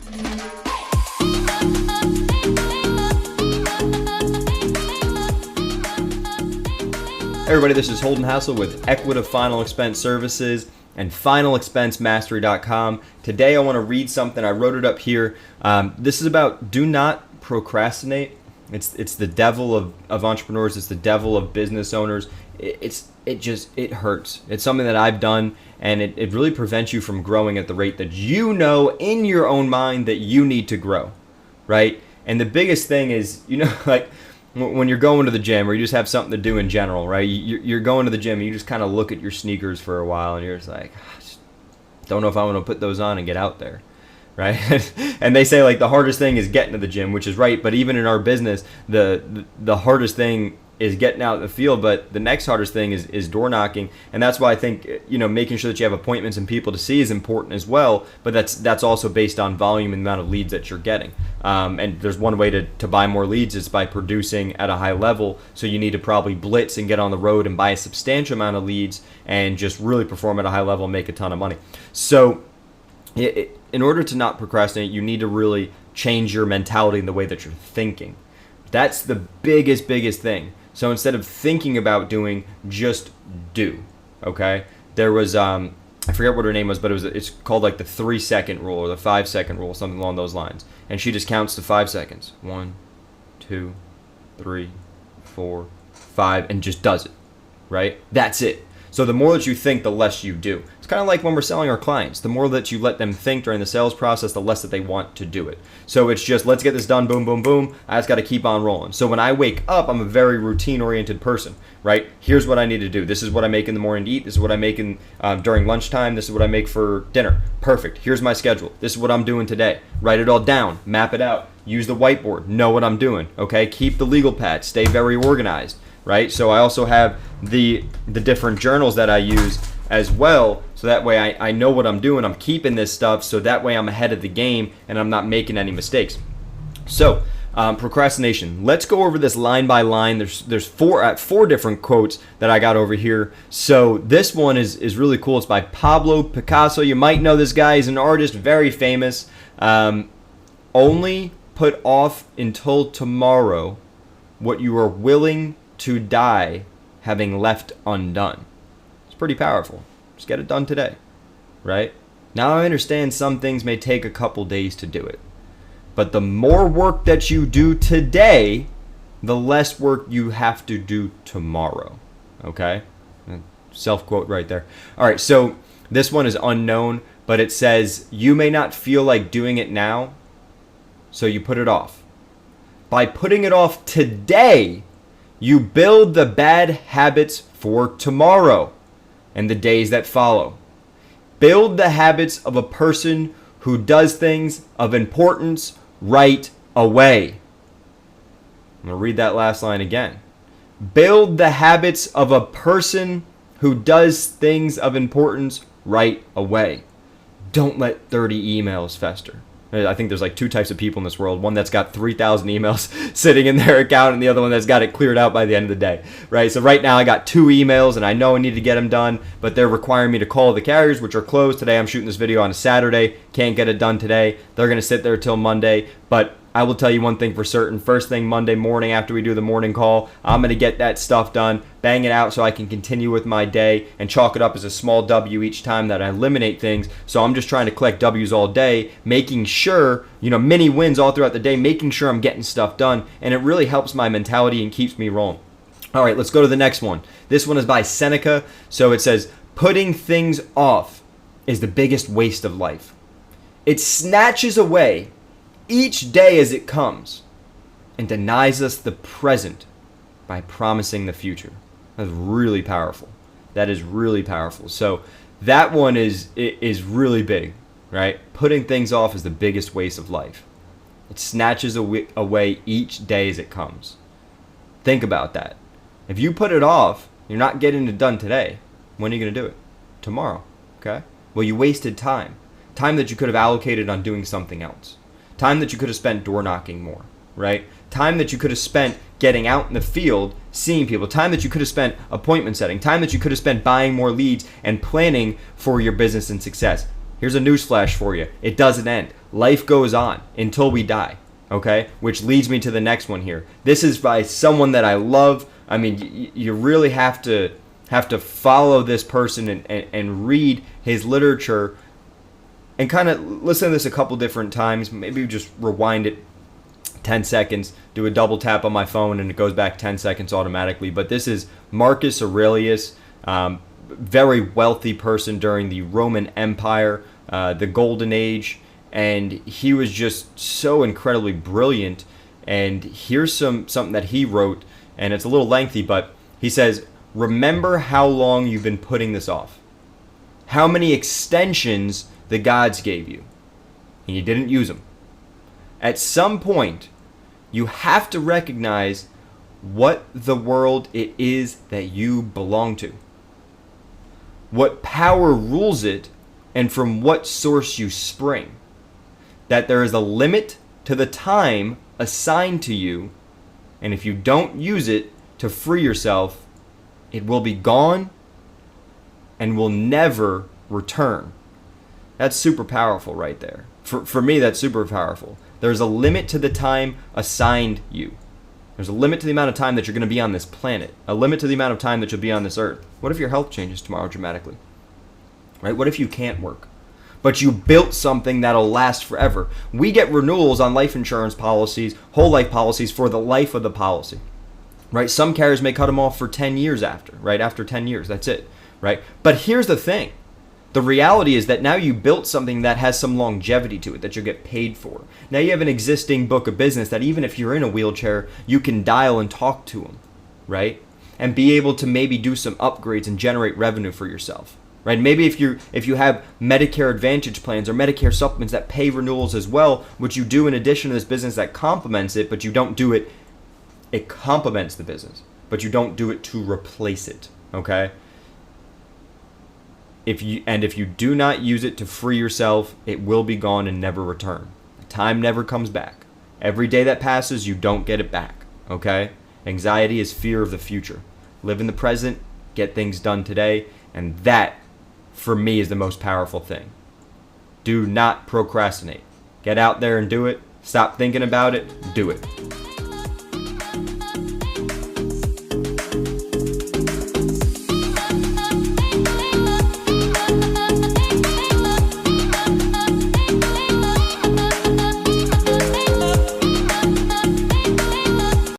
Hey everybody, this is Holden Hassel with Equita Final Expense Services and FinalExpenseMastery.com. Today I want to read something. I wrote it up here. This is about do not procrastinate. It's the devil of entrepreneurs. It's the devil of business owners. It hurts. It's something that I've done, and it really prevents you from growing at the rate that you know in your own mind that you need to grow, right? And the biggest thing is, like when you're going to the gym or you just have something to do in general, right? You're going to the gym and you just kind of look at your sneakers for a while and you're just like, I just don't know if I want to put those on and get out there, right? And they say like the hardest thing is getting to the gym, which is right. But even in our business, the hardest thing is getting out in the field, but the next hardest thing is door knocking. And that's why I think, making sure that you have appointments and people to see is important as well, but that's also based on volume and the amount of leads that you're getting. And there's one way to buy more leads is by producing at a high level. So you need to probably blitz and get on the road and buy a substantial amount of leads and just really perform at a high level and make a ton of money. So in order to not procrastinate, you need to really change your mentality and the way that you're thinking. That's the biggest thing. So instead of thinking about doing, just do, okay? There was, I forget what her name was, but it's called like the 3-second rule or the 5-second rule, something along those lines. And she just counts to 5 seconds. 1, 2, 3, 4, 5, and just does it, right? That's it. So the more that you think, the less you do. It's kind of like when we're selling our clients. The more that you let them think during the sales process, the less that they want to do it. So it's just, let's get this done, boom, boom, boom. I just got to keep on rolling. So when I wake up, I'm a very routine-oriented person, right? Here's what I need to do. This is what I make in the morning to eat. This is what I make during lunchtime. This is what I make for dinner. Perfect. Here's my schedule. This is what I'm doing today. Write it all down. Map it out. Use the whiteboard. Know what I'm doing, okay? Keep the legal pad. Stay very organized. Right? So I also have the different journals that I use as well. So that way I know what I'm doing. I'm keeping this stuff. So that way I'm ahead of the game and I'm not making any mistakes. So procrastination. Let's go over this line by line. There's four different quotes that I got over here. So this one is really cool. It's by Pablo Picasso. You might know this guy. He's an artist, very famous. Only put off until tomorrow what you are willing to die having left undone. It's pretty powerful. Just get it done today, right? Now I understand some things may take a couple days to do it, but the more work that you do today, the less work you have to do tomorrow, okay? Self-quote right there. All right, so this one is unknown, but it says, you may not feel like doing it now, so you put it off. By putting it off today, you build the bad habits for tomorrow and the days that follow. Build the habits of a person who does things of importance right away. I'm going to read that last line again. Build the habits of a person who does things of importance right away. Don't let 30 emails fester. I think there's like two types of people in this world. One that's got 3,000 emails sitting in their account and the other one that's got it cleared out by the end of the day, right? So right now I got 2 emails and I know I need to get them done, but they're requiring me to call the carriers, which are closed today. I'm shooting this video on a Saturday. Can't get it done today. They're going to sit there till Monday, but I will tell you one thing for certain. First thing Monday morning after we do the morning call, I'm going to get that stuff done, bang it out so I can continue with my day and chalk it up as a small W each time that I eliminate things. So I'm just trying to collect W's all day, making sure, mini wins all throughout the day, making sure I'm getting stuff done. And it really helps my mentality and keeps me rolling. All right, let's go to the next one. This one is by Seneca. So it says, putting things off is the biggest waste of life. It snatches away each day as it comes and denies us the present by promising the future. That's really powerful. That is really powerful. So that one is really big, right? Putting things off is the biggest waste of life. It snatches away each day as it comes. Think about that. If you put it off, you're not getting it done today. When are you going to do it? Tomorrow, okay? Well, you wasted time. Time that you could have allocated on doing something else. Time that you could have spent door knocking more, right? Time that you could have spent getting out in the field, seeing people. Time that you could have spent appointment setting. Time that you could have spent buying more leads and planning for your business and success. Here's a newsflash for you. It doesn't end. Life goes on until we die. Okay, which leads me to the next one here. This is by someone that I love. I mean, you really have to follow this person and read his literature and kind of listen to this a couple different times. Maybe just rewind it 10 seconds, do a double tap on my phone, and it goes back 10 seconds automatically. But this is Marcus Aurelius, very wealthy person during the Roman Empire, the Golden Age. And he was just so incredibly brilliant. And here's something that he wrote, and it's a little lengthy, but he says, remember how long you've been putting this off. How many extensions the gods gave you, and you didn't use them. At some point, you have to recognize what the world it is that you belong to. What power rules it, and from what source you spring. That there is a limit to the time assigned to you, and if you don't use it to free yourself, it will be gone and will never return. That's super powerful right there. For me, that's super powerful. There's a limit to the time assigned you. There's a limit to the amount of time that you're going to be on this planet. A limit to the amount of time that you'll be on this earth. What if your health changes tomorrow dramatically? Right? What if you can't work? But you built something that'll last forever. We get renewals on life insurance policies, whole life policies, for the life of the policy. Right? Some carriers may cut them off for 10 years after. Right? After 10 years, that's it. Right? But here's the thing. The reality is that now you built something that has some longevity to it that you'll get paid for. Now you have an existing book of business that even if you're in a wheelchair, you can dial and talk to them. Right? And be able to maybe do some upgrades and generate revenue for yourself. Right? Maybe if you have Medicare Advantage plans or Medicare supplements that pay renewals as well, which you do in addition to this business that complements it, but you don't do it. It complements the business, but you don't do it to replace it. Okay? If you do not use it to free yourself, it will be gone and never return. Time never comes back. Every day that passes, you don't get it back. Okay? Anxiety is fear of the future. Live in the present, get things done today, and that, for me, is the most powerful thing. Do not procrastinate. Get out there and do it. Stop thinking about it. Do it.